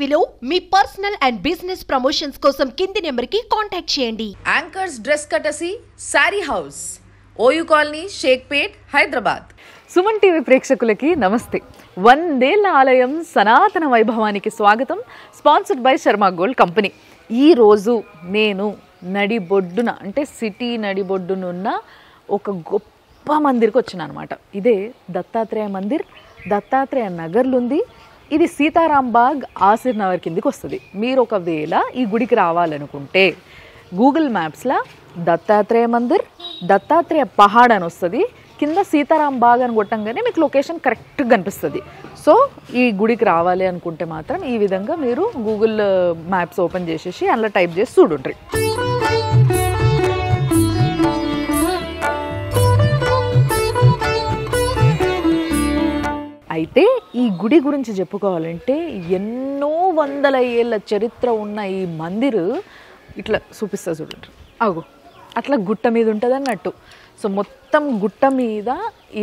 టీవీలో మీ personal and business promotions కోసం కింది నెంబర్కి కాంటాక్ట్ చేయండి. యాంకర్స్ డ్రెస్ కటసి sari house, OU colony, Shaikpet, Hyderabad. Suman TV ప్రేక్షకులకి నమస్తే. 100 ఆలయం సనాతన వైభవానికి స్వాగతం. Sponsored by Sharma gold company. ఈరోజు నేను నడిబొడ్డున అంటే సిటీ నడిబొడ్డునున్న ఒక గొప్ప మందిర్కి వచ్చిన అనమాట. ఇదే దత్తాత్రేయ మందిర్, దత్తాత్రేయ నగర్లో ఉంది. ఇది సీతారాంబాగ్ ఆసిర్ నగర్ కిందికి వస్తుంది. మీరు ఒకవేళ ఈ గుడికి రావాలనుకుంటే గూగుల్ మ్యాప్స్లో దత్తాత్రేయ మందిర్, దత్తాత్రేయ పహాడ్ అని వస్తుంది. కింద సీతారాంబాగ్ అని కొట్టంగానే మీకు లొకేషన్ కరెక్ట్గా కనిపిస్తుంది. సో ఈ గుడికి రావాలి అనుకుంటే మాత్రం ఈ విధంగా మీరు గూగుల్ మ్యాప్స్ ఓపెన్ చేసేసి అందులో టైప్ చేసి చూడుండ్రి. అయితే ఈ గుడి గురించి చెప్పుకోవాలంటే ఎన్నో వందల ఏళ్ళ చరిత్ర ఉన్న ఈ మందిరు ఇట్లా చూపిస్తా చూడండి. అగో అట్లా గుట్ట మీద ఉంటుంది అన్నట్టు. సో మొత్తం గుట్ట మీద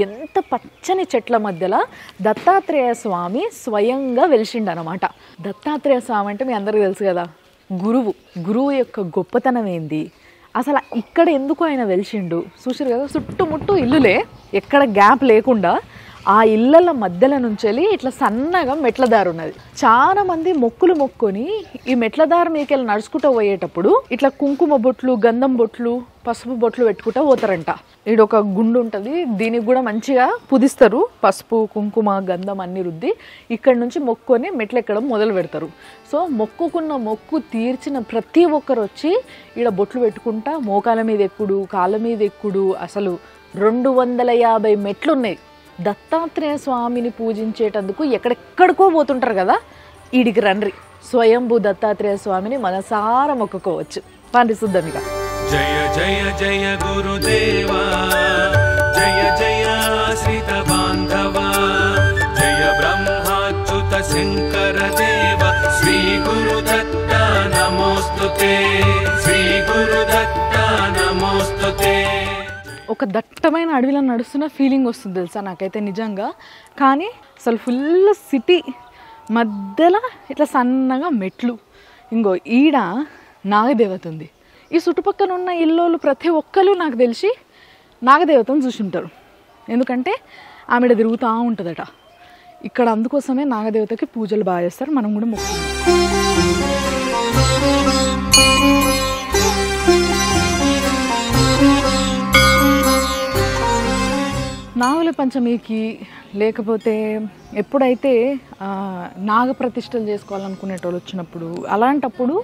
ఎంత పచ్చని చెట్ల మధ్యలో దత్తాత్రేయ స్వామి స్వయంగా వెలిసిండు అనమాట. దత్తాత్రేయ స్వామి అంటే మీ అందరికీ తెలుసు కదా, గురువు యొక్క గొప్పతనం ఏంది, అసలు ఇక్కడ ఎందుకు ఆయన వెలిసిండు చూసారు కదా. చుట్టుముట్టు ఇల్లులే, ఎక్కడ గ్యాప్ లేకుండా ఆ ఇళ్ళ మధ్యలో నుంచి ఇట్లా సన్నగా మెట్లదారు ఉన్నది. చాలా మంది మొక్కులు మొక్కుని ఈ మెట్లదారు మీకెళ్ళి నడుచుకుంటూ పోయేటప్పుడు ఇట్లా కుంకుమ బొట్లు, గంధం బొట్లు, పసుపు బొట్లు పెట్టుకుంటూ పోతారంట. ఈడొక గుండు ఉంటుంది, దీనికి కూడా మంచిగా పుదిస్తారు. పసుపు, కుంకుమ, గంధం అన్ని రుద్ది ఇక్కడ నుంచి మొక్కుని మెట్లు ఎక్కడం మొదలు పెడతారు. సో మొక్కుకున్న మొక్కు తీర్చిన ప్రతి ఒక్కరు వచ్చి ఈడ బొట్లు పెట్టుకుంటా మోకాల మీద ఎక్కుడు, కాళ్ళ మీద ఎక్కుడు. అసలు 250 మెట్లు ఉన్నాయి. దత్తాత్రేయ స్వామిని పూజించేటందుకు ఎక్కడెక్కడికో పోతుంటారు కదా, ఈడికి రండ్రి. స్వయంభూ దత్తాత్రేయ స్వామిని మనసారా మొక్కుకోవచ్చు. పండి శుద్ధమిక. జయ జయ జయ గురుదేవా, జయ జయ శ్రీత బాంధవ, జయ బ్రహ్మాచ్యుత శంకర దేవ, శ్రీ గురుదత్త నమోస్తుతే, శ్రీ గురుదత్త నమోస్తుతే. ఒక దట్టమైన అడవిలో నడుస్తున్న ఫీలింగ్ వస్తుంది తెలుసా నాకైతే నిజంగా. కానీ అసలు ఫుల్ సిటీ మధ్యలో ఇట్లా సన్నగా మెట్లు. ఇంకో ఈడ నాగదేవత ఉంది. ఈ చుట్టుపక్కల ఉన్న ఇల్లోళ్ళు ప్రతి ఒక్కరు నాకు తెలిసి నాగదేవతను చూసి ఉంటారు. ఎందుకంటే ఆమెడ తిరుగుతూ ఉంటుందట ఇక్కడ. అందుకోసమే నాగదేవతకి పూజలు బాగా చేస్తారు. మనం కూడా మొక్కుతాం. నాగుల పంచమికి లేకపోతే ఎప్పుడైతే నాగప్రతిష్టలు చేసుకోవాలనుకునేటోళ్ళు వచ్చినప్పుడు, అలాంటప్పుడు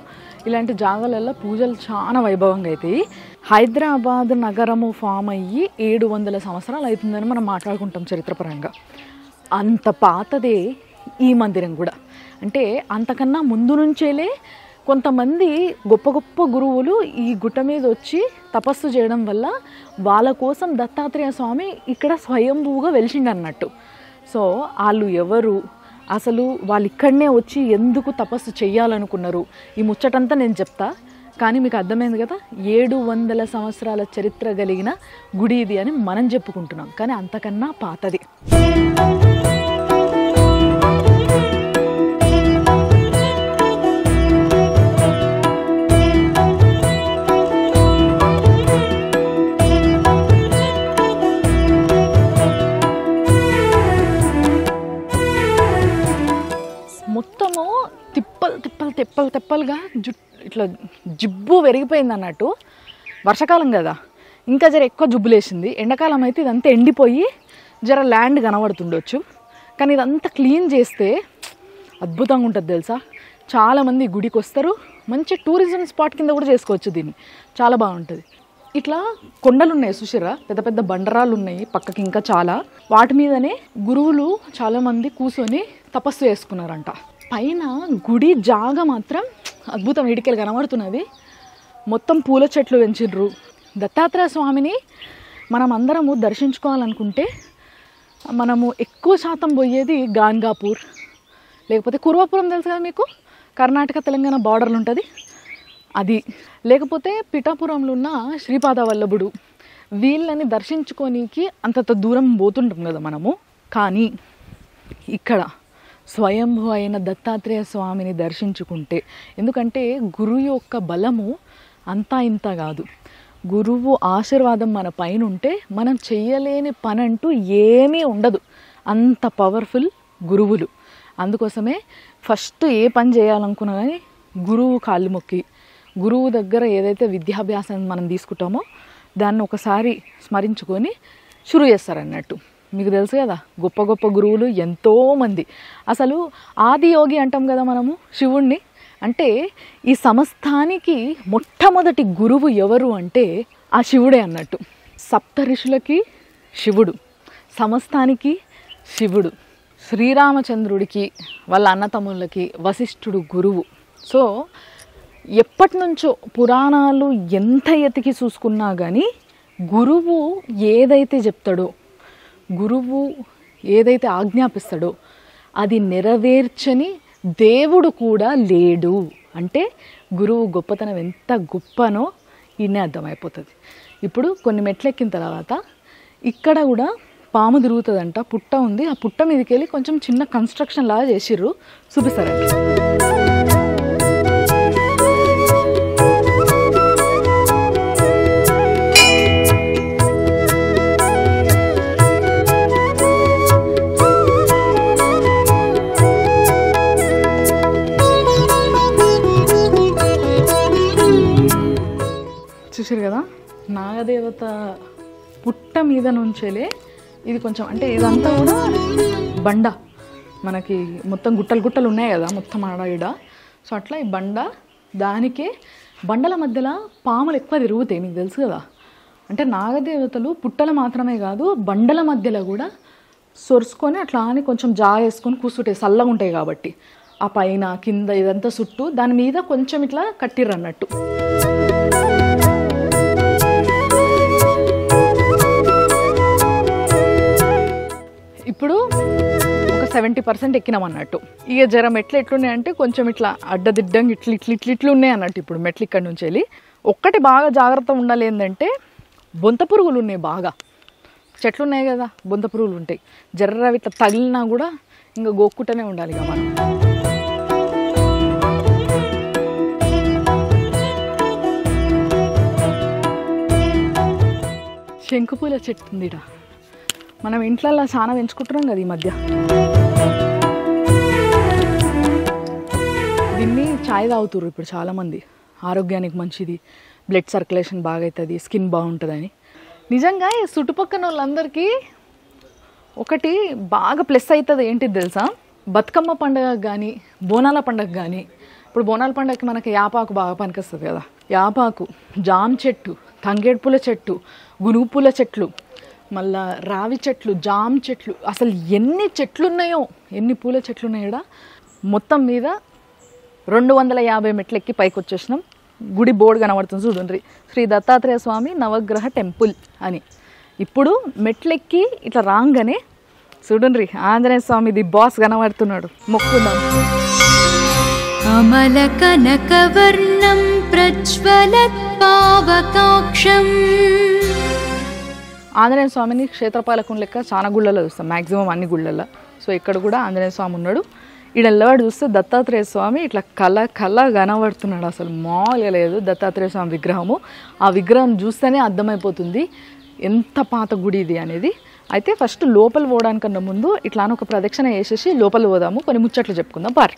ఇలాంటి జాగాలలో పూజలు చాలా వైభవంగా అవుతాయి. హైదరాబాద్ నగరము ఫామ్ అయ్యి 700 సంవత్సరాలు అవుతుందని మనం మాట్లాడుకుంటాం చరిత్రపరంగా. అంత పాతదే ఈ మందిరం కూడా. అంటే అంతకన్నా ముందు నుంచేలే కొంతమంది గొప్ప గొప్ప గురువులు ఈ గుట్ట మీద వచ్చి తపస్సు చేయడం వల్ల వాళ్ళ కోసం దత్తాత్రేయ స్వామి ఇక్కడ స్వయంభూగా వెలిసిండు అన్నట్టు. సో వాళ్ళు ఎవరు, అసలు వాళ్ళు ఇక్కడనే వచ్చి ఎందుకు తపస్సు చెయ్యాలనుకున్నారు, ఈ ముచ్చటంతా నేను చెప్తా. కానీ మీకు అర్థమైంది కదా, 700 సంవత్సరాల చరిత్ర కలిగిన గుడి ఇది అని మనం చెప్పుకుంటున్నాం, కానీ అంతకన్నా పాతది. మొత్తము తెప్పలుగా ఇట్లా జిబ్బు పెరిగిపోయింది అన్నట్టు. వర్షాకాలం కదా ఇంకా జర ఎక్కువ జుబ్బులేసింది. ఎండాకాలం అయితే ఇదంతా ఎండిపోయి జర ల్యాండ్ కనబడుతుండొచ్చు. కానీ ఇదంతా క్లీన్ చేస్తే అద్భుతంగా ఉంటుంది తెలుసా. చాలామంది గుడికి వస్తారు. మంచి టూరిజం స్పాట్ కింద కూడా చేసుకోవచ్చు దీన్ని. చాలా బాగుంటుంది. ఇట్లా కొండలు ఉన్నాయి చూసారా, పెద్ద పెద్ద బండరాలు ఉన్నాయి పక్కకి. ఇంకా చాలా వాటి మీదనే గురువులు చాలామంది కూర్చొని తపస్సు చేసుకున్నారంట. పైన గుడి జాగా మాత్రం అద్భుతం ఇడికెళ్ళి కనబడుతున్నది. మొత్తం పూల చెట్లు పెంచిర్రు. దత్తాత్రేయ స్వామిని మనం అందరము దర్శించుకోవాలనుకుంటే మనము ఎక్కువ శాతం పోయేది గాన్గాపూర్, లేకపోతే కుర్వాపురం తెలుసు కదా మీకు, కర్ణాటక తెలంగాణ బార్డర్లు ఉంటుంది అది, లేకపోతే పిఠాపురంలో ఉన్న శ్రీపాద వల్లభుడు. వీళ్ళని దర్శించుకోనికి అంత దూరం పోతుంటాం కదా మనము. కానీ ఇక్కడ స్వయంభూ అయిన దత్తాత్రేయ స్వామిని దర్శించుకుంటే. ఎందుకంటే గురువు యొక్క బలము అంతా ఇంత కాదు. గురువు ఆశీర్వాదం మన పైన ఉంటే మనం చెయ్యలేని పని అంటూ ఏమీ ఉండదు. అంత పవర్ఫుల్ గురువులు. అందుకోసమే ఫస్ట్ ఏ పని చేయాలనుకున్నా కానీ గురువు కాళ్ళు మొక్కి, గురువు దగ్గర ఏదైతే విద్యాభ్యాసం మనం తీసుకుంటామో దాన్ని ఒకసారి స్మరించుకొని షురు చేస్తారన్నట్టు. మీకు తెలుసు కదా, గొప్ప గొప్ప గురువులు ఎంతోమంది. అసలు ఆది యోగి అంటాం కదా మనము శివుణ్ణి. అంటే ఈ సమస్తానికి మొట్టమొదటి గురువు ఎవరు అంటే ఆ శివుడే అన్నట్టు. సప్త ఋషులకి శివుడు, సమస్తానికి శివుడు. శ్రీరామచంద్రుడికి వాళ్ళ అన్నతమ్ములకి వశిష్ఠుడు గురువు. సో ఎప్పటి నుంచో పురాణాలు ఎంత ఎతికి చూసుకున్నా కానీ గురువు ఏదైతే చెప్తాడో, గురువు ఏదైతే ఆజ్ఞాపిస్తాడో అది నెరవేర్చని దేవుడు కూడా లేడు. అంటే గురువు గొప్పతనం ఎంత గొప్పనో ఈయనే అర్థమైపోతుంది. ఇప్పుడు కొన్ని మెట్లెక్కిన తర్వాత ఇక్కడ కూడా పాము తిరుగుతుందంట, పుట్ట ఉంది. ఆ పుట్ట మీదకి వెళ్ళి కొంచెం చిన్న కన్స్ట్రక్షన్ లాగా చేసిర్రు, చూపిస్తారండి. చూసారు కదా, నాగదేవత పుట్ట మీద నుంచేలే ఇది కొంచెం, అంటే ఇదంతా కూడా బండ, మనకి మొత్తం గుట్టలు గుట్టలు ఉన్నాయి కదా మొత్తం ఆడ ఈడ. సో అట్లా ఈ బండ, దానికే బండల మధ్యలో పాములు ఎక్కువ తిరుగుతాయి, మీకు తెలుసు కదా. అంటే నాగదేవతలు పుట్టలు మాత్రమే కాదు బండల మధ్యలో కూడా సొరుసుకొని అట్లా అని కొంచెం వేసుకొని కూర్చుంటాయి, చల్లగా ఉంటాయి కాబట్టి. ఆ పైన కింద ఇదంతా చుట్టూ దాని మీద కొంచెం ఇట్లా కట్టిర్రు అన్నట్టు. ఇప్పుడు ఒక 70% ఎక్కినాం అన్నట్టు. ఇక జర మెట్లు ఎట్లున్నాయంటే కొంచెం ఇట్లా అడ్డదిడ్డంగా ఇట్లు ఉన్నాయి అన్నట్టు. ఇప్పుడు మెట్లు ఇక్కడ నుంచి వెళ్ళి ఒక్కటి బాగా జాగ్రత్త ఉండాలి ఏంటంటే బొంత పురుగులు ఉన్నాయి బాగా. చెట్లు ఉన్నాయి కదా, బొంత పురుగులు ఉంటాయి. జర్ర ఇట్లా తగిలినా కూడా ఇంకా గోక్కుంటూనే ఉండాలి ఇక మనం. శంకుపూల చెట్టు ఉంది ఇడ. మనం ఇంట్లల్లో చాలా పెంచుకుంటున్నాం కదా ఈ మధ్య. దీన్ని ఛాయ్ తాగుతుర్రు ఇప్పుడు చాలామంది. ఆరోగ్యానికి మంచిది, బ్లడ్ సర్క్యులేషన్ బాగా అవుతుంది, స్కిన్ బాగుంటుందని. నిజంగా ఈ చుట్టుపక్కల వాళ్ళందరికీ ఒకటి బాగా ప్లస్ అవుతుంది ఏంటిది తెలుసా, బతుకమ్మ పండుగ కానీ బోనాల పండుగ కానీ. ఇప్పుడు బోనాల పండుగకి మనకి యాపాకు బాగా పనికొస్తుంది కదా. యాపాకు, జామ చెట్టు, తంగేడు పూల చెట్టు, గునుగు పూల చెట్లు, మళ్ళా రావి చెట్లు, జామ చెట్లు, అసలు ఎన్ని చెట్లు ఉన్నాయో, ఎన్ని పూల చెట్లు ఉన్నాయో. మొత్తం మీద 250 మెట్లు ఎక్కి పైకి వచ్చేసినాం. గుడి బోర్డు కనబడుతుంది చూడండి, శ్రీ దత్తాత్రేయ స్వామి నవగ్రహ టెంపుల్ అని. ఇప్పుడు మెట్లెక్కి ఇట్లా రాగానే చూడండి ఆంజనేయ స్వామిది బాస్ కనబడుతున్నాడు, మొక్కుదాం. అమల కనకవర్ణం ప్రజ్వలత్ పావకాక్షం. ఆంజనేయ స్వామిని క్షేత్రపాలకం లెక్క చాలా గుళ్ళలో చూస్తాం, మ్యాక్సిమం అన్ని గుళ్ళల్లో. సో ఇక్కడ కూడా ఆంజనేయ స్వామి ఉన్నాడు. ఈడెల్లవాడు చూస్తే దత్తాత్రేయ స్వామి ఇట్లా కళ కనబడుతున్నాడు. అసలు మామూలుగా లేదు దత్తాత్రేయ స్వామి విగ్రహము. ఆ విగ్రహం చూస్తేనే అర్థమైపోతుంది ఎంత పాత గుడి ఇది అనేది. అయితే ఫస్ట్ లోపల పోవడానికన్నా ముందు ఇట్లా ఒక ప్రదక్షిణ వేసేసి లోపల పోదాము, కొన్ని ముచ్చట్లు చెప్పుకుందాం పార్.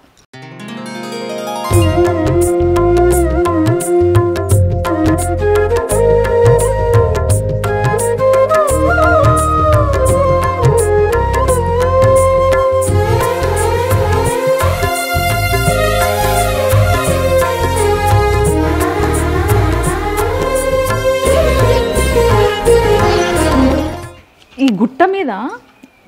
ఈ గుట్ట మీద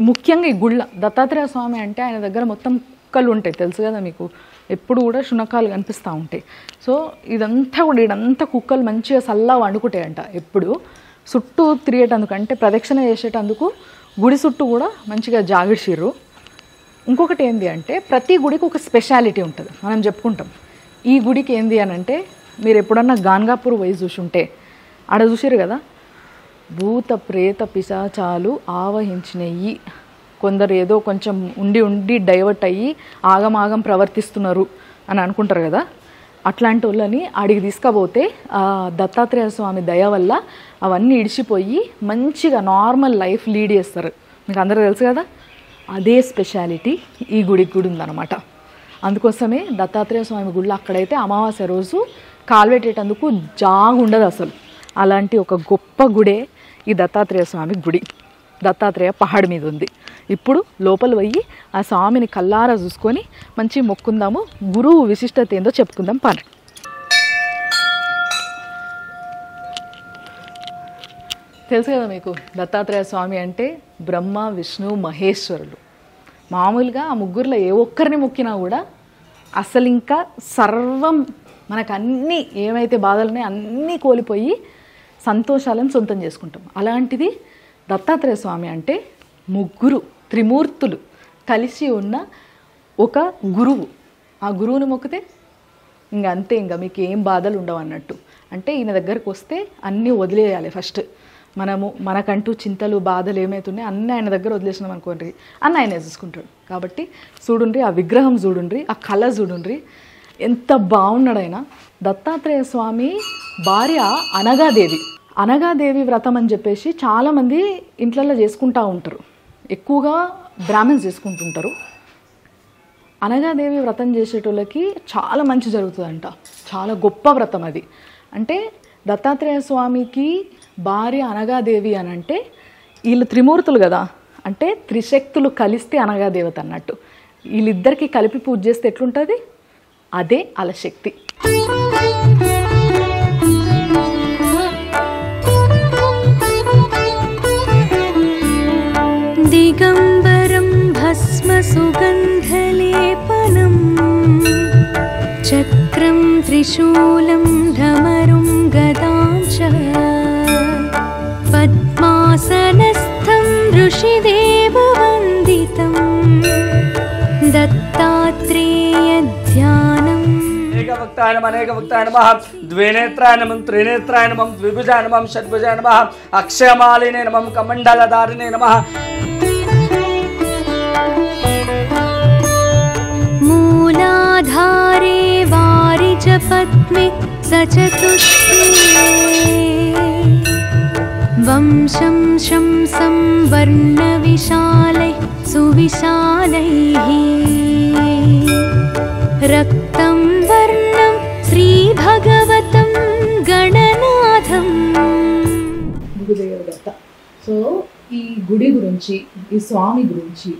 ముఖ్యంగా ఈ గుళ్ళ దత్తాత్రేయ స్వామి అంటే ఆయన దగ్గర మొత్తం కుక్కలు ఉంటాయి, తెలుసు కదా మీకు. ఎప్పుడు కూడా శునకాలు కనిపిస్తూ ఉంటాయి. సో ఇదంతా కూడా ఇదంతా కుక్కలు మంచిగా చల్లగా వండుకుంటాయంట. ఎప్పుడు చుట్టూ తిరిగేటందుకు, అంటే ప్రదక్షిణ చేసేటందుకు గుడి చుట్టూ కూడా మంచిగా జాగిడ్చిర్రు. ఇంకొకటి ఏంటి అంటే ప్రతి గుడికి ఒక స్పెషాలిటీ ఉంటుంది, మనం చెప్పుకుంటాం. ఈ గుడికి ఏంది అని అంటే, మీరు ఎప్పుడన్నా గాన్గాపూర్ పోయి చూసుంటే ఆడ చూసిరు కదా, భూత ప్రేత పిశాచాలు ఆవహించినవి కొందరు ఏదో కొంచెం ఉండి డైవర్ట్ అయ్యి ఆగమాగం ప్రవర్తిస్తున్నారు అని అనుకుంటారు కదా, అట్లాంటి వాళ్ళని ఆడికి తీసుకపోతే దత్తాత్రేయ స్వామి దయ వల్ల అవన్నీ ఇడిచిపోయి మంచిగా నార్మల్ లైఫ్ లీడ్ చేస్తారు. మీకు అందరూ తెలుసు కదా, అదే స్పెషాలిటీ ఈ గుడికి కూడా ఉందన్నమాట. అందుకోసమే దత్తాత్రేయ స్వామి గుడిలో అక్కడైతే అమావాస్య రోజు కాలువెట్టేటందుకు జాగుండదు అసలు. అలాంటి ఒక గొప్ప గుడే ఈ దత్తాత్రేయ స్వామి గుడి. దత్తాత్రేయ పహాడ్ మీద ఉంది. ఇప్పుడు లోపల పోయి ఆ స్వామిని కల్లారా చూసుకొని మంచి మొక్కుందాము, గురువు విశిష్టత ఏందో చెప్పుకుందాం పని. తెలుసు కదా మీకు, దత్తాత్రేయ స్వామి అంటే బ్రహ్మ విష్ణు మహేశ్వరులు. మామూలుగా ఆ ముగ్గురులో ఏ ఒక్కరిని మొక్కినా కూడా అసలు ఇంకా సర్వం మనకు అన్నీ ఏమైతే బాధలు ఉన్నాయో అన్నీ కోల్పోయి సంతోషాలను సొంతం చేసుకుంటాం. అలాంటిది దత్తాత్రేయ స్వామి అంటే ముగ్గురు త్రిమూర్తులు కలిసి ఉన్న ఒక గురువు. ఆ గురువుని మొక్కితే ఇంకా అంతే, ఇంకా మీకు ఏం బాధలు ఉండవు అన్నట్టు. అంటే ఈయన దగ్గరకు వస్తే అన్నీ వదిలేయాలి. ఫస్ట్ మనకంటూ చింతలు బాధలు ఏమవుతున్నాయి అన్నీ ఆయన దగ్గర వదిలేసినాం అనుకోండి, అన్న ఆయన చూసుకుంటాడు. కాబట్టి చూడుండ్రి, ఆ విగ్రహం చూడుండ్రి, ఆ కళ చూడుండ్రి, ఎంత బాగున్నాడు ఆయన. దత్తాత్రేయ స్వామి భార్య అనగాదేవి వ్రతం అని చెప్పేసి చాలామంది ఇంట్లలో చేసుకుంటూ ఉంటారు. ఎక్కువగా బ్రాహ్మణ్స్ చేసుకుంటుంటారు. అనగాదేవి వ్రతం చేసేటోళ్ళకి చాలా మంచి జరుగుతుందంట. చాలా గొప్ప వ్రతం అది. అంటే దత్తాత్రేయ స్వామికి భార్య అనగాదేవి అని అంటే వీళ్ళు త్రిమూర్తులు కదా, అంటే త్రిశక్తులు కలిస్తే అనగాదేవత అన్నట్టు. వీళ్ళిద్దరికీ కలిపి పూజ చేస్తే ఎట్లుంటుంది, అదే అల శక్తి. దిగంబరం భస్మ సుగంధలేపనం చక్రం త్రిశూలం ఢమరుం గదాంచ పద్మాసనస్థం ఋషిదేవవందితం దత్తాత్రేయ ధ్యానం. ఏకభక్తాయ నమః ద్వినేత్రాయ నమః త్రినేత్రాయ నమః ద్విభుజాయ నమః షడ్భుజాయ నమః అక్షయమాలినే నమః కమండలధారిణే నమః. మూలాధారే వారిజ పద్మే సచతుష్కే వంశం శంసం వర్ణవిశాలై సువిశాలైః రక్తం వర్ణం శ్రీభగవతం గణనాథం. గురుదేవదత్త. సో ఈ గుడి గురించి, ఈ స్వామి గురించి,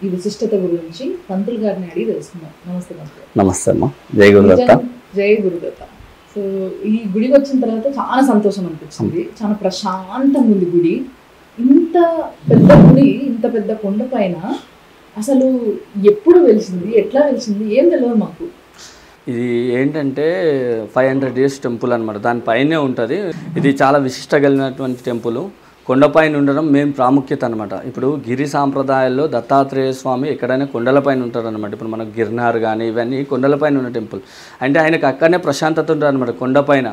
ఈ విశిష్టత గురించి పంతులు గారిని అడిగి తెలుసుకుందాం. నమస్తే పంతులు. నమస్తే అమ్మా. జై గురుదత్త. జై గురుదత్త. సో ఈ గుడికి వచ్చిన తర్వాత చాలా సంతోషం అనిపించింది. చాలా ప్రశాంతంగా ఉంది గుడి. ఇంత పెద్ద గుడి, ఇంత పెద్ద కొండ పైన అసలు ఎప్పుడు వెలిసింది, ఎట్లా వెలిసింది, ఏం తెలియదు మాకు. ఇది ఏంటంటే 500 years టెంపుల్ అనమాట. దానిపైనే ఉంటుంది. ఇది చాలా విశిష్ట కలిగినటువంటి టెంపుల్. కొండపైన ఉండడం మేము ప్రాముఖ్యత అనమాట. ఇప్పుడు గిరి సాంప్రదాయాల్లో దత్తాత్రేయ స్వామి ఎక్కడైనా కొండలపైన ఉంటారనమాట. ఇప్పుడు మనకు గిర్నార్ కానీ ఇవన్నీ కొండలపైన ఉన్న టెంపుల్. అంటే ఆయనకు అక్కడనే ప్రశాంతత ఉంటుంది అనమాట కొండపైన.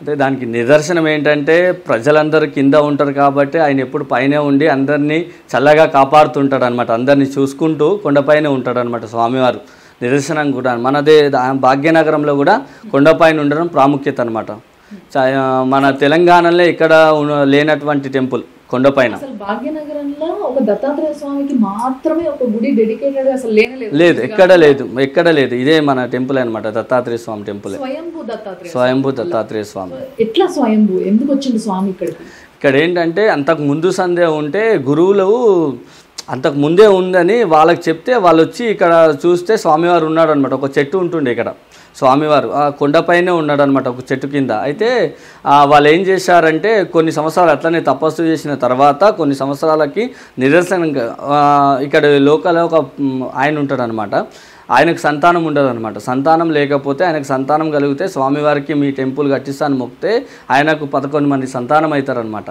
అంటే దానికి నిదర్శనం ఏంటంటే ప్రజలందరూ కింద ఉంటారు కాబట్టి ఆయన ఎప్పుడు పైనే ఉండి అందరినీ చల్లగా కాపాడుతుంటాడు అనమాట. అందరినీ చూసుకుంటూ కొండపైనే ఉంటాడు అనమాట స్వామివారు. నిదర్శనం కూడా మనదే భాగ్యనగరంలో కూడా కొండపైన ఉండడం ప్రాముఖ్యత అనమాట. మన తెలంగాణలో ఇక్కడ లేనటువంటి టెంపుల్ కొండపైన. భాగ్యనగరంలో ఒక దత్తాత్రేయ స్వామికి మాత్రమే ఒక గుడి డెడికేటెడ్ అసలు లేదు, ఎక్కడ లేదు. ఇదే మన టెంపుల్ అనమాట, దత్తాత్రేయ స్వామి టెంపుల్. స్వయంభూ దత్తాత్రేయ స్వామి. ఎట్లా స్వయంభూ, ఎందుకు వచ్చింది స్వామి ఇక్కడికి? ఇక్కడ ఏంటంటే అంతకు ముందు సందే ఉంటే గురువులు అంతకు ముందే ఉందని వాళ్ళకి చెప్తే వాళ్ళు వచ్చి ఇక్కడ చూస్తే స్వామివారు ఉన్నాడు అనమాట. ఒక చెట్టు ఉంటుండే ఇక్కడ స్వామివారు, ఆ కొండపైనే ఉన్నాడు అనమాట ఒక చెట్టు కింద. అయితే వాళ్ళు ఏం చేశారంటే కొన్ని సంవత్సరాలు అట్లనే తపస్సు చేసిన తర్వాత కొన్ని సంవత్సరాలకి నిదర్శనంగా ఇక్కడ లోకల్ ఒక ఆయన ఉంటాడు అనమాట. ఆయనకు సంతానం ఉండదు అనమాట. సంతానం లేకపోతే ఆయనకు సంతానం కలిగితే స్వామివారికి మీ టెంపుల్ కట్టిస్తాను మొక్కితే ఆయనకు 11 మంది సంతానం అవుతారనమాట.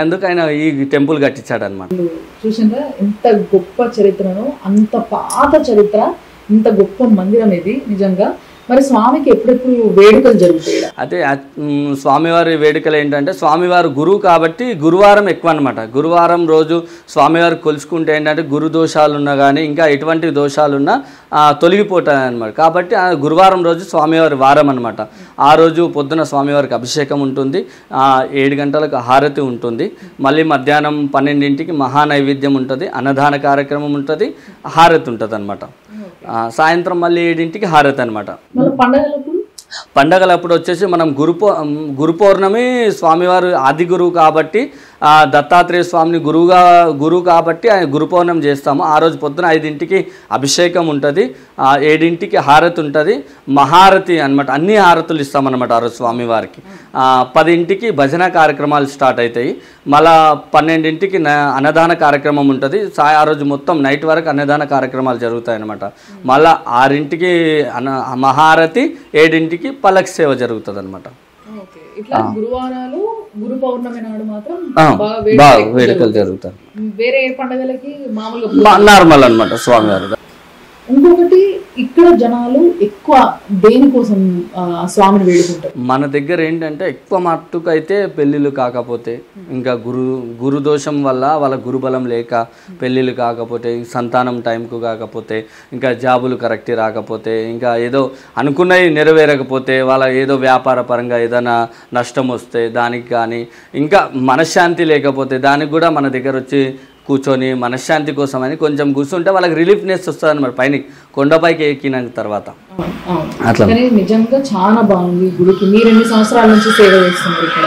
అందుకు ఆయన ఈ టెంపుల్ కట్టించాడు అనమాట. చూసారా ఎంత గొప్ప చరిత్రను, అంత పాత చరిత్ర, ఇంత గొప్ప మందిరం ఇది. నిజంగా మరి స్వామికి ఎప్పుడెప్పుడు వేడుకలు జరుగుతాయి? అయితే స్వామివారి వేడుకలు ఏంటంటే స్వామివారు గురువు కాబట్టి గురువారం ఎక్కువ అనమాట. గురువారం రోజు స్వామివారు కొలుసుకుంటే ఏంటంటే గురు దోషాలు ఉన్నా కానీ ఇంకా ఎటువంటి దోషాలున్నా తొలగిపోతాయి అనమాట. కాబట్టి ఆ గురువారం రోజు స్వామివారి వారం అనమాట. ఆ రోజు పొద్దున స్వామివారికి అభిషేకం ఉంటుంది, 7 గంటలకు హారతి ఉంటుంది, మళ్ళీ మధ్యాహ్నం 12ంటికి మహానైవేద్యం ఉంటుంది, అన్నదాన కార్యక్రమం ఉంటుంది, హారతి ఉంటుంది అనమాట. సాయంత్రం మళ్ళీ 7ంటికి హారతి అనమాట. పండగలప్పుడు వచ్చేసి మనం గురు పౌర్ణమి స్వామివారు ఆది గురువు కాబట్టి దత్తాత్రేయ స్వామిని గురువు కాబట్టి ఆయన గురు పౌర్ణమి చేస్తాము. ఆ రోజు పొద్దున 5ంటికి అభిషేకం ఉంటుంది, 7ంటికి హారతి ఉంటుంది, మహారతి అనమాట. అన్ని హారతులు ఇస్తామన్నమాట ఆ రోజు స్వామివారికి. 10ంటికి భజన కార్యక్రమాలు స్టార్ట్ అవుతాయి, మళ్ళా 12ంటికి అన్నదాన కార్యక్రమం ఉంటుంది. ఆ రోజు మొత్తం నైట్ వరకు అన్నదాన కార్యక్రమాలు జరుగుతాయి అన్నమాట. మళ్ళా 6ంటికి మహారతి, 7ంటికి పల్లకి సేవ జరుగుతుంది అనమాట. ఇట్లా గురువారాలు గురు పౌర్ణమి నాడు మాత్రం వేడుకలు జరుగుతాయి. వేరే పండుగలకి మామూలుగా నార్మల్ అనమాట స్వామివారు. ఇంకొకటి ఇక్కడ జనాలు ఎక్కువ దేనికోసం స్వామిని వేడుకుంటారు? మన దగ్గర ఏంటంటే ఎక్కువ మట్టుకు అయితే పెళ్ళిళ్ళు కాకపోతే, ఇంకా గురు దోషం వల్ల వాళ్ళ గురుబలం లేక పెళ్ళిళ్ళు కాకపోతే, సంతానం టైంకు కాకపోతే, ఇంకా జాబులు కరెక్ట్ రాకపోతే, ఇంకా ఏదో అనుకున్నవి నెరవేరకపోతే, వాళ్ళ ఏదో వ్యాపార పరంగా ఏదైనా నష్టం వస్తే దానికి కానీ, ఇంకా మనశ్శాంతి లేకపోతే దానికి కూడా మన దగ్గర వచ్చి కూర్చొని మనశ్శాంతి కోసం అని కొంచెం కూర్చుంటే వాళ్ళకి రిలీఫ్నెస్ వస్తుంది అనమాట పైన కొండపైకి ఎక్కిన తర్వాత. అట్లా నిజంగా చాలా బాగుంది గుడికి. మీరు ఎన్ని సంవత్సరాల నుంచి సేవ చేస్తున్నారు ఇక్కడ?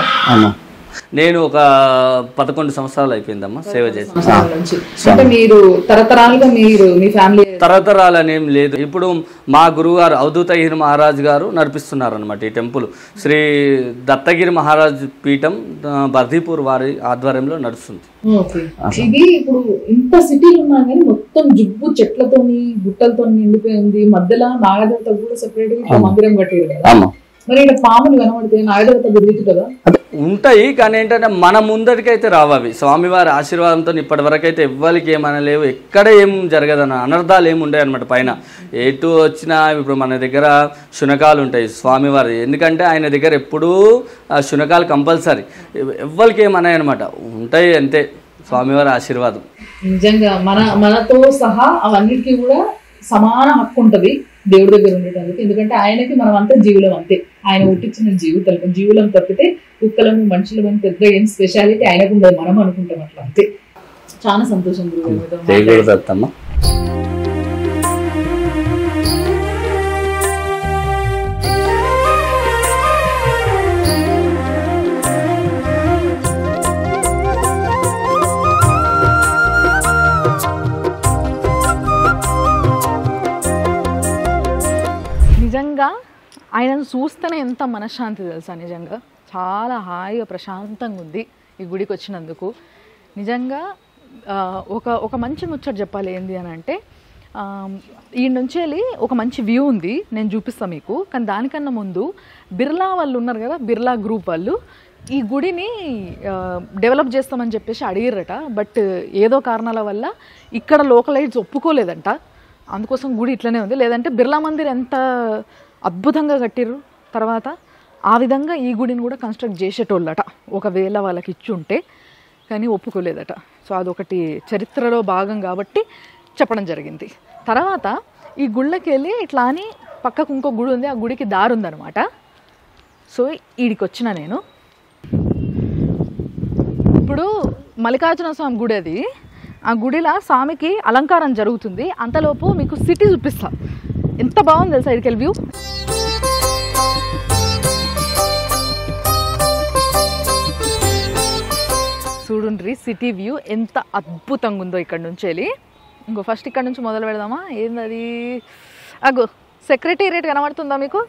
నేను ఒక 11 సంవత్సరాలు అయిపోయిందమ్మా సేవ చేసి. అంటే మీరు తరతరాలుగా మీ ఫ్యామిలీ? తరతరాలనేం లేదు. ఇప్పుడు మా గురువుగారు అవధూతగిరి మహారాజ్ గారు నడిపిస్తున్నారు అనమాట ఈ టెంపుల్. శ్రీ దత్తగిరి మహారాజ్ పీఠం బర్దీపూర్ వారి ఆధ్వర్యంలో నడుస్తుంది. ఇది ఇప్పుడు ఇంత సిటీలు ఉన్నా కానీ మొత్తం జుబ్బు చెట్లతోని గుట్టలతో నిండిపోయింది. మధ్యలో నాగదేవత కూడా సెపరేట్ గా మందిరం కట్టారు కదా. మరి ఇక్కడ పాములు కనబడితే నాగదేవత గుర్తుంటుందా? ఉంటాయి, కానీ ఏంటంటే మన ముందరికైతే రావవి. స్వామివారి ఆశీర్వాదంతో ఇప్పటి వరకు అయితే ఎవ్వరికి ఏమనలేవు, ఎక్కడ ఏం జరగదన్న అనర్థాలు ఏమి ఉండవు అనమాట. పైన ఎటు వచ్చినా ఇప్పుడు మన దగ్గర శునకాలు ఉంటాయి స్వామివారి, ఎందుకంటే ఆయన దగ్గర ఎప్పుడూ శునకాలు కంపల్సరీ, ఎవ్వరికి ఏమన్నాయి అనమాట, ఉంటాయి అంతే స్వామివారి ఆశీర్వాదం. నిజంగా మనతో సహా అవన్నిటికీ కూడా సమాన హక్కు ఉంటుంది దేవుడి దగ్గర ఉండేటందుకు. ఎందుకంటే ఆయనకి మనం అంతా జీవులం అంతే. ఆయన పుట్టించిన జీవులం తప్పితే కుక్కలము మనుషులు అని పెద్ద ఏం స్పెషాలిటీ ఆయనకు ఉండదు, మనం అనుకుంటాం అట్లా అంతే. చాలా సంతోషం గురుగారు. నిజంగా ఆయనను చూస్తేనే ఎంత మనశ్శాంతి తెలుసా. నిజంగా చాలా హాయిగా ప్రశాంతంగా ఉంది ఈ గుడికి వచ్చినందుకు. నిజంగా ఒక మంచి ముచ్చట చెప్పాలి ఏంది అని అంటే, ఈ నుంచి వెళ్ళి ఒక మంచి వ్యూ ఉంది, నేను చూపిస్తాను మీకు. కానీ దానికన్నా ముందు బిర్లా వాళ్ళు ఉన్నారు కదా, బిర్లా గ్రూప్ వాళ్ళు ఈ గుడిని డెవలప్ చేస్తామని చెప్పేసి అడిగిరట. బట్ ఏదో కారణాల వల్ల ఇక్కడ లోకలైట్స్ ఒప్పుకోలేదంట. అందుకోసం గుడి ఇట్లనే ఉంది. లేదంటే బిర్లా మందిర్ ఎంత అద్భుతంగా కట్టిర్రు తర్వాత ఆ విధంగా ఈ గుడిని కూడా కన్స్ట్రక్ట్ చేసేటోళ్ళట ఒకవేళ వాళ్ళకి ఇచ్చి ఉంటే, కానీ ఒప్పుకోలేదట. సో అదొకటి చరిత్రలో భాగం కాబట్టి చెప్పడం జరిగింది. తర్వాత ఈ గుళ్ళకి వెళ్ళి ఇట్లా అని పక్కకు ఇంకో గుడి ఉంది, ఆ గుడికి దారి ఉందన్నమాట. సో ఈడికి వచ్చిన నేను ఇప్పుడు మల్లికార్జున స్వామి గుడి అది. ఆ గుడిలో స్వామికి అలంకారం జరుగుతుంది. అంతలోపు మీకు సిటీ చూపిస్తా, ఎంత బాగుంది తెలుసా ఇక్కడికి వ్యూ. చూడండి సిటీ వ్యూ ఎంత అద్భుతంగా ఉందో ఇక్కడ నుంచి వెళ్ళి. ఇంకో ఫస్ట్ ఇక్కడ నుంచి మొదలు పెడదామా? ఏందది, అగో సెక్రటేరియట్ కనబడుతుందా మీకు?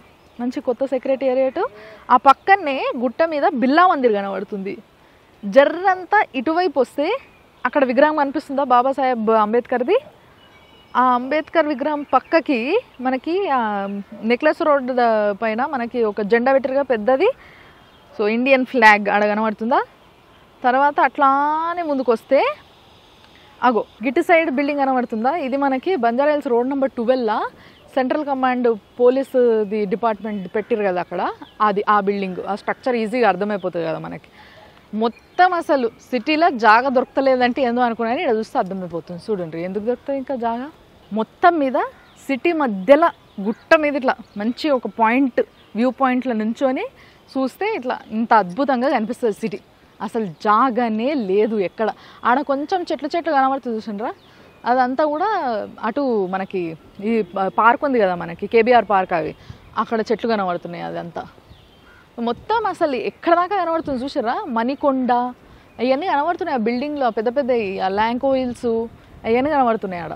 మంచి కొత్త సెక్రటేరియట్. ఆ పక్కనే గుట్ట మీద బిర్లా మందిర్ కనబడుతుంది. జర్రంతా ఇటువైపు వస్తే అక్కడ విగ్రహం కనిపిస్తుందా బాబాసాహెబ్ అంబేద్కర్ది. ఆ అంబేద్కర్ విగ్రహం పక్కకి మనకి నెక్లెస్ రోడ్ పైన మనకి ఒక జెండా పెట్టరుగా పెద్దది. సో ఇండియన్ ఫ్లాగ్ ఆడ కనబడుతుందా. తర్వాత అట్లానే ముందుకు వస్తే అగో గిట్టి సైడ్ బిల్డింగ్ కనబడుతుందా. ఇది మనకి బంజారా హిల్స్ రోడ్ నెంబర్ 12లా సెంట్రల్ కమాండ్ పోలీసుది డిపార్ట్మెంట్ పెట్టిరు కదా అక్కడ, అది ఆ బిల్డింగ్, ఆ స్ట్రక్చర్ ఈజీగా అర్థమైపోతుంది కదా మనకి. మొత్తం అసలు సిటీలో జాగా దొరకలేదంటే ఏందో అనుకున్నాను, ఇక్కడ చూస్తే అర్థమైపోతుంది. చూడండి ఎందుకు దొరుకుతుంది ఇంకా జాగా. మొత్తం మీద సిటీ మధ్యలో గుట్ట మీద ఇట్లా మంచి ఒక పాయింట్, వ్యూ పాయింట్లో నుంచొని చూస్తే ఇట్లా ఇంత అద్భుతంగా కనిపిస్తుంది సిటీ. అసలు జాగానే లేదు ఎక్కడ. ఆడ కొంచెం చెట్లు కనబడుతుంది చూసిండ్రా, అదంతా కూడా అటు మనకి ఈ పార్క్ ఉంది కదా మనకి, కేబీఆర్ పార్క్, అవి అక్కడ చెట్లు కనబడుతున్నాయి. అదంతా మొత్తం అసలు ఎక్కడ దాకా కనబడుతుంది చూసారా. మణికొండ అవన్నీ కనబడుతున్నాయి ఆ బిల్డింగ్లో, పెద్ద పెద్ద ల్యాంకో హిల్స్ అవన్నీ కనబడుతున్నాయి ఆడ.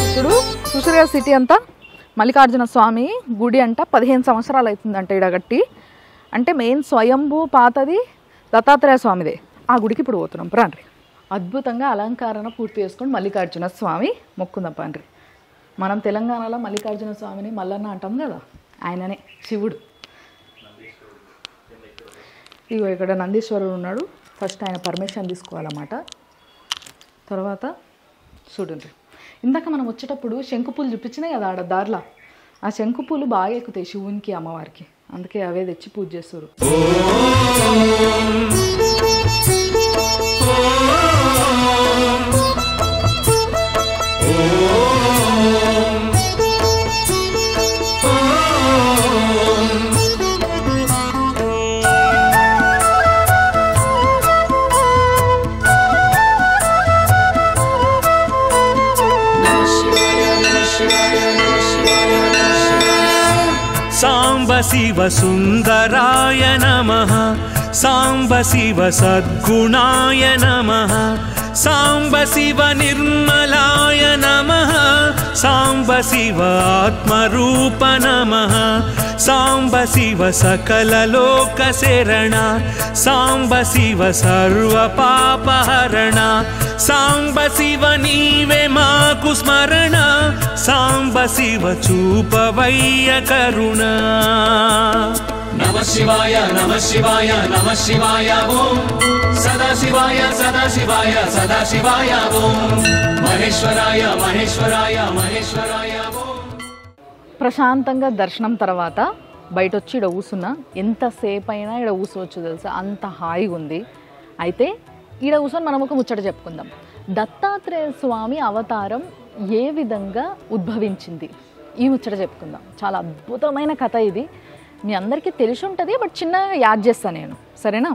ఇప్పుడు చూసారుగా సిటీ అంతా మల్లికార్జున స్వామి గుడి అంట 15 సంవత్సరాలు అవుతుందంట ఈడ కట్టి. అంటే మెయిన్ స్వయంభూ పాతది దత్తాత్రేయ స్వామిదే. ఆ గుడికి ఇప్పుడు పోతున్నాం ప్రాండ్రి. అద్భుతంగా అలంకరణ పూర్తి చేసుకొని మల్లికార్జున స్వామి మొక్కుందాం పాండ్రి. మనం తెలంగాణలో మల్లికార్జున స్వామిని మల్లన్న అంటాం కదా, ఆయననే శివుడు. ఇగో ఇక్కడ నందీశ్వరుడు ఉన్నాడు. ఫస్ట్ ఆయన పర్మిషన్ తీసుకోవాలన్నమాట. తర్వాత చూడండి, ఇందాక మనం వచ్చేటప్పుడు శంకుపూలు చూపించినాయి కదా ఆడ దారిలో, ఆ శంకుపూలు బాగా ఎక్కుతాయి శివునికి అమ్మవారికి, అందుకే అవే తెచ్చి పూజ చేస్తారు. సాంబ శివ సుందరాయ నమః, సాంబ శివ సద్గుణాయ నమః, సాంబ శివ నిర్మలాయ నమః, సాంబ శివ ఆత్మరూప నమః, సాంబ శివ సకల లోక శరణ, సాంబ శివ సర్వ పాపహరణ, సాంబ శివ నీవే మాకు స్మరణ, సాంబ శివ చూపవయ్య కరుణ. నమ శివాయ నమ శివాయ నమ శివాయ ఓం సదాశివాయ సదాశివాయ సదాశివాయ ఓం మహేశ్వరాయ మహేశ్వరాయ మహేశ్వరాయ ఓం. ప్రశాంతంగా దర్శనం తర్వాత బయట వచ్చి ఇక్కడ కూసున్నా, ఎంతసేపు అయినా ఇక్కడ కూర్చోవచ్చు తెలుసా, అంత హాయిగా ఉంది. అయితే ఈడ కూర్చొని మనం ఒక ముచ్చట చెప్పుకుందాం. దత్తాత్రేయ స్వామి అవతారం ఏ విధంగా ఉద్భవించింది ఈ ముచ్చట చెప్పుకుందాం. చాలా అద్భుతమైన కథ ఇది, మీ అందరికీ తెలిసి ఉంటుంది, బట్ చిన్నగా యాద్ చేస్తాను నేను, సరేనా.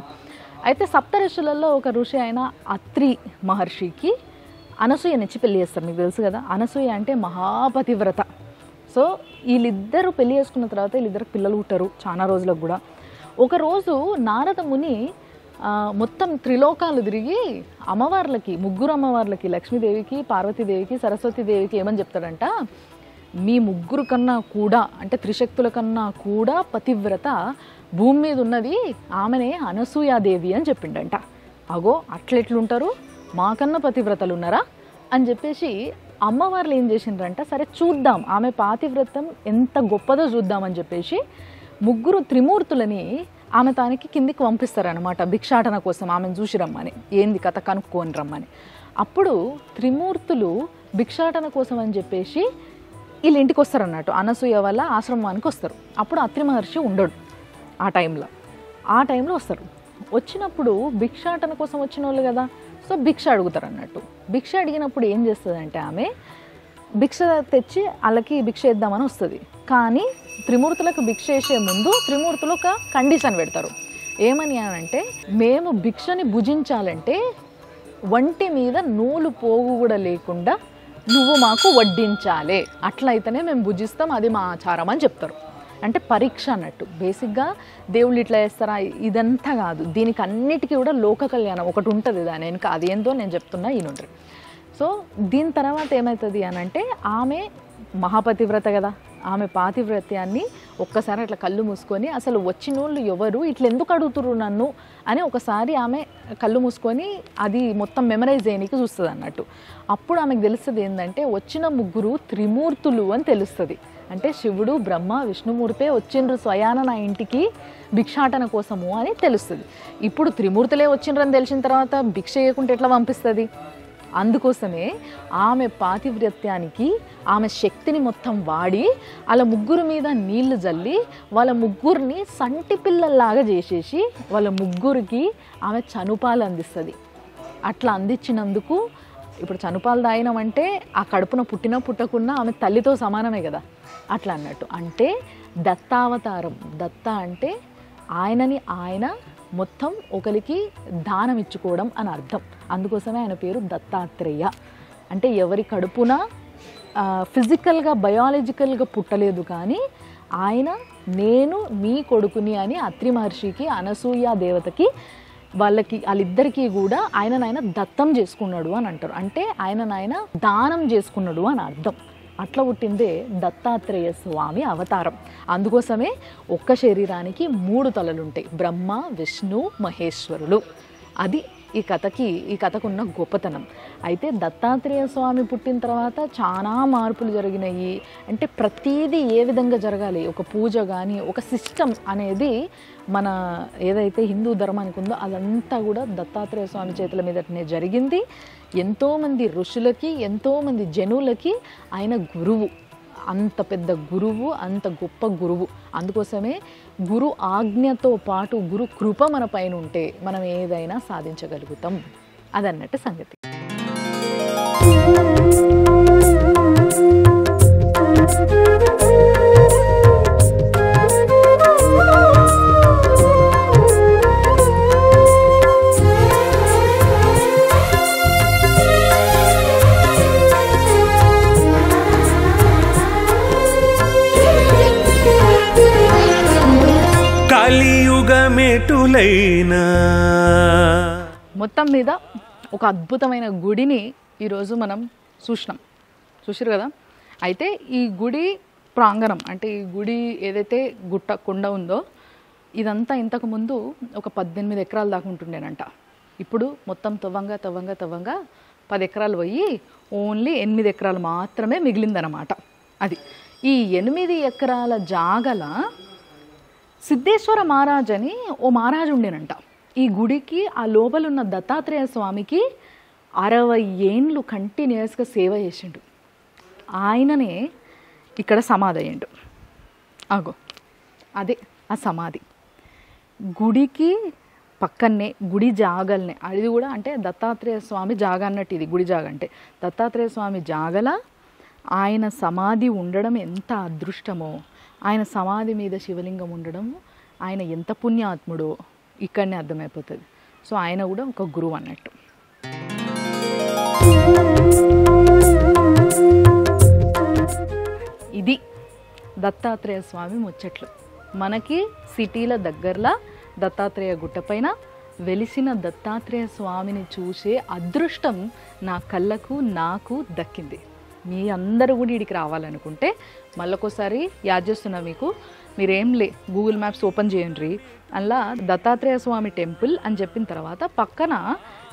అయితే సప్త ఋషులలో ఒక ఋషి అయిన అత్రి మహర్షికి అనసూయనిచ్చి పెళ్లి చేస్తారు. మీకు తెలుసు కదా, అనసూయ అంటే మహాపతివ్రత. సో వీళ్ళిద్దరూ పెళ్లి చేసుకున్న తర్వాత వీళ్ళిద్దరు పిల్లలు పుట్టారు చాలా రోజులకు కూడా. ఒకరోజు నారద ముని మొత్తం త్రిలోకాలు తిరిగి అమ్మవార్లకి, ముగ్గురు అమ్మవార్లకి, లక్ష్మీదేవికి, పార్వతీదేవికి, సరస్వతీదేవికి ఏమని చెప్తాడంట, మీ ముగ్గురు కన్నా కూడా, అంటే త్రిశక్తుల కన్నా కూడా పతివ్రత భూమి మీద ఉన్నది ఆమెనే అనసూయాదేవి అని చెప్పిండంట. అగో అట్లెట్లుంటారు, మాకన్నా పతివ్రతలు ఉన్నారా అని చెప్పేసి అమ్మవార్లు ఏం చేసిండ్రంట, సరే చూద్దాం ఆమె పాతివ్రతం ఎంత గొప్పదో చూద్దామని చెప్పేసి ముగ్గురు త్రిమూర్తులని ఆమె తానికి కిందికి పంపిస్తారనమాట భిక్షాటన కోసం, ఆమెను చూసి రమ్మని, ఏంది కథ కనుక్కొని రమ్మని. అప్పుడు త్రిమూర్తులు భిక్షాటన కోసం అని చెప్పేసి వీళ్ళు ఇంటికి వస్తారన్నట్టు, అనసూయ వల్ల ఆశ్రమానికి వస్తారు. అప్పుడు అత్రి మహర్షి ఉండడు ఆ టైంలో వస్తారు. వచ్చినప్పుడు భిక్షాటన కోసం వచ్చిన వాళ్ళు కదా, సో భిక్ష అడుగుతారు అన్నట్టు. భిక్ష అడిగినప్పుడు ఏం చేస్తుందంటే ఆమె భిక్ష తెచ్చి వాళ్ళకి భిక్ష ఇద్దామని వస్తుంది. కానీ త్రిమూర్తులకు భిక్ష వేసే ముందు త్రిమూర్తులు ఒక కండిషన్ పెడతారు. ఏమని అంటే, మేము భిక్షని భుజించాలంటే వంటి మీద నూలు పోగు కూడా లేకుండా నువ్వు మాకు వడ్డించాలి, అట్లయితేనే మేము భుజిస్తాం, అది మా ఆచారం అని చెప్తారు. అంటే పరీక్ష అన్నట్టు. బేసిక్గా దేవుళ్ళు ఇట్లా చేస్తారా ఇదంతా కాదు, దీనికి అన్నిటికీ కూడా లోక కళ్యాణం ఒకటి ఉంటుంది దాని వెనుక, అది ఏందో నేను చెప్తున్నా ఈనుండ్రి. సో దీని తర్వాత ఏమవుతుంది అని అంటే, ఆమె మహాపతివ్రత కదా, ఆమె పాతివ్రత్యాన్ని ఒక్కసారి అట్లా కళ్ళు మూసుకొని, అసలు వచ్చిన వాళ్ళు ఎవరు, ఇట్లా ఎందుకు అడుగుతురు నన్ను అని ఒకసారి ఆమె కళ్ళు మూసుకొని అది మొత్తం మెమరైజ్ చేయడానికి చూస్తుంది అన్నట్టు. అప్పుడు ఆమెకు తెలుస్తుంది ఏంటంటే, వచ్చిన ముగ్గురు త్రిమూర్తులు అని తెలుస్తుంది. అంటే శివుడు బ్రహ్మ విష్ణుమూర్తే వచ్చిండ్రు స్వయాన నా ఇంటికి భిక్షాటన కోసము అని తెలుస్తుంది. ఇప్పుడు త్రిమూర్తులే వచ్చిండ్రని తెలిసిన తర్వాత భిక్ష చేయకుంటే ఎట్లా పంపిస్తుంది? అందుకోసమే ఆమె పాతివ్రత్యానికి ఆమె శక్తిని మొత్తం వాడి వాళ్ళ ముగ్గురు మీద నీళ్లు జల్లి వాళ్ళ ముగ్గురిని సంటి పిల్లల్లాగా చేసేసి వాళ్ళ ముగ్గురికి ఆమె చనుపాలు అందిస్తుంది. అట్లా అందించినందుకు ఇప్పుడు చనుపాలు తాగినామంటే ఆ కడుపున పుట్టకున్నా ఆమె తల్లితో సమానమే కదా, అట్లా అన్నట్టు. అంటే దత్తావతారం, దత్త అంటే ఆయనని ఆయన మొత్తం ఒకరికి దానం ఇచ్చుకోవడం అని అర్థం. అందుకోసమే ఆయన పేరు దత్తాత్రేయ. అంటే ఎవరి కడుపున ఫిజికల్గా బయాలజికల్గా పుట్టలేదు, కానీ ఆయన నేను మీ కొడుకుని అని అత్రి మహర్షికి అనసూయ దేవతకి వాళ్ళిద్దరికీ కూడా ఆయన దత్తం చేసుకున్నాడు అని అంటారు. అంటే ఆయన దానం చేసుకున్నాడు అని అర్థం. అట్లా పుట్టిందే దత్తాత్రేయ స్వామి అవతారం. అందుకోసమే ఒక్క శరీరానికి 3 తలలు ఉంటాయి, బ్రహ్మ విష్ణు మహేశ్వరులు. అది ఈ కథకున్న గొప్పతనం. అయితే దత్తాత్రేయ స్వామి పుట్టిన తర్వాత చాలా మార్పులు జరిగినాయి. అంటే ప్రతీదీ ఏ విధంగా జరగాలి, ఒక పూజ కానీ ఒక సిస్టమ్ అనేది మన ఏదైతే హిందూ ధర్మానికి ఉందో అదంతా కూడా దత్తాత్రేయ స్వామి చేతుల మీదనే జరిగింది. ఎంతోమంది ఋషులకి ఎంతోమంది జనులకి ఆయన గురువు, అంత పెద్ద గురువు, అంత గొప్ప గురువు. అందుకోసమే గురు ఆజ్ఞతో పాటు గురు కృప మన పైన ఉంటే మనం ఏదైనా సాధించగలుగుతాం, అదన్నట్టు సంగతి. కలియుగమెటులైనా మొత్తం మీద ఒక అద్భుతమైన గుడిని ఈరోజు మనం చూసారు కదా. అయితే ఈ గుడి ప్రాంగణం అంటే ఈ గుడి ఏదైతే కొండ ఉందో ఇదంతా ఇంతకుముందు ఒక 18 ఎకరాల దాకా ఉంటుండేనంట. ఇప్పుడు మొత్తం తవ్వంగా 10 ఎకరాలు పోయి ఓన్లీ 8 ఎకరాలు మాత్రమే మిగిలిందనమాట. అది ఈ 8 ఎకరాల జాగల సిద్ధేశ్వర మహారాజ్ అని ఓ మహారాజు ఉండేనంట. ఈ గుడికి ఆ లోపల ఉన్న దత్తాత్రేయ స్వామికి 60 ఏండ్లు కంటిన్యూస్గా సేవ చేసిండు. ఆయననే ఇక్కడ సమాధి అయ్యిండు. అగో అదే ఆ సమాధి. గుడికి పక్కనే గుడి జాగల్నే, అది కూడా అంటే దత్తాత్రేయ స్వామి జాగ అన్నట్టు. ఇది గుడి జాగ అంటే దత్తాత్రేయ స్వామి జాగల ఆయన సమాధి ఉండడం ఎంత అదృష్టమో, ఆయన సమాధి మీద శివలింగం ఉండడం ఆయన ఎంత పుణ్యాత్ముడో ఇక్కడనే అర్థమైపోతుంది. సో ఆయన కూడా ఒక గురువు అన్నట్టు. ఇది దత్తాత్రేయ స్వామి ముచ్చట్లు. మనకి సిటీల దగ్గరలో దత్తాత్రేయ గుట్టపైన వెలిసిన దత్తాత్రేయ స్వామిని చూసే అదృష్టం నా కళ్ళకు నాకు దక్కింది. మీ అందరూ కూడా ఇక్కడికి రావాలనుకుంటే మళ్ళొకసారి యాద్ చేస్తున్నా మీకు, మీరేం గూగుల్ మ్యాప్స్ ఓపెన్ చేయండి. అలా దత్తాత్రేయ స్వామి టెంపుల్ అని చెప్పిన తర్వాత పక్కన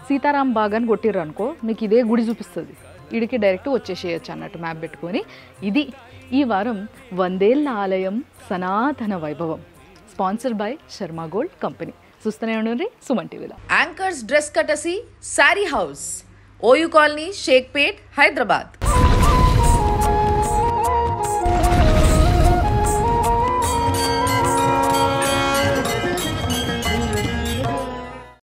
సీతారాం బాగ్ అని కొట్టిర్రు అనుకో, మీకు ఇదే గుడి చూపిస్తుంది. ఇడికి డైరెక్ట్ వచ్చేసేయచ్చు అన్నట్టు మ్యాప్ పెట్టుకొని. ఇది ఈ వారం 100 ఏళ్ల ఆలయం సనాతన వైభవం, sponsored by Sharma gold company. చూస్తూనే ఉండండి సుమన్ టీవీలో. యాంకర్స్ డ్రెస్ కటసి sari house, OU colony, Shaikpet, Hyderabad.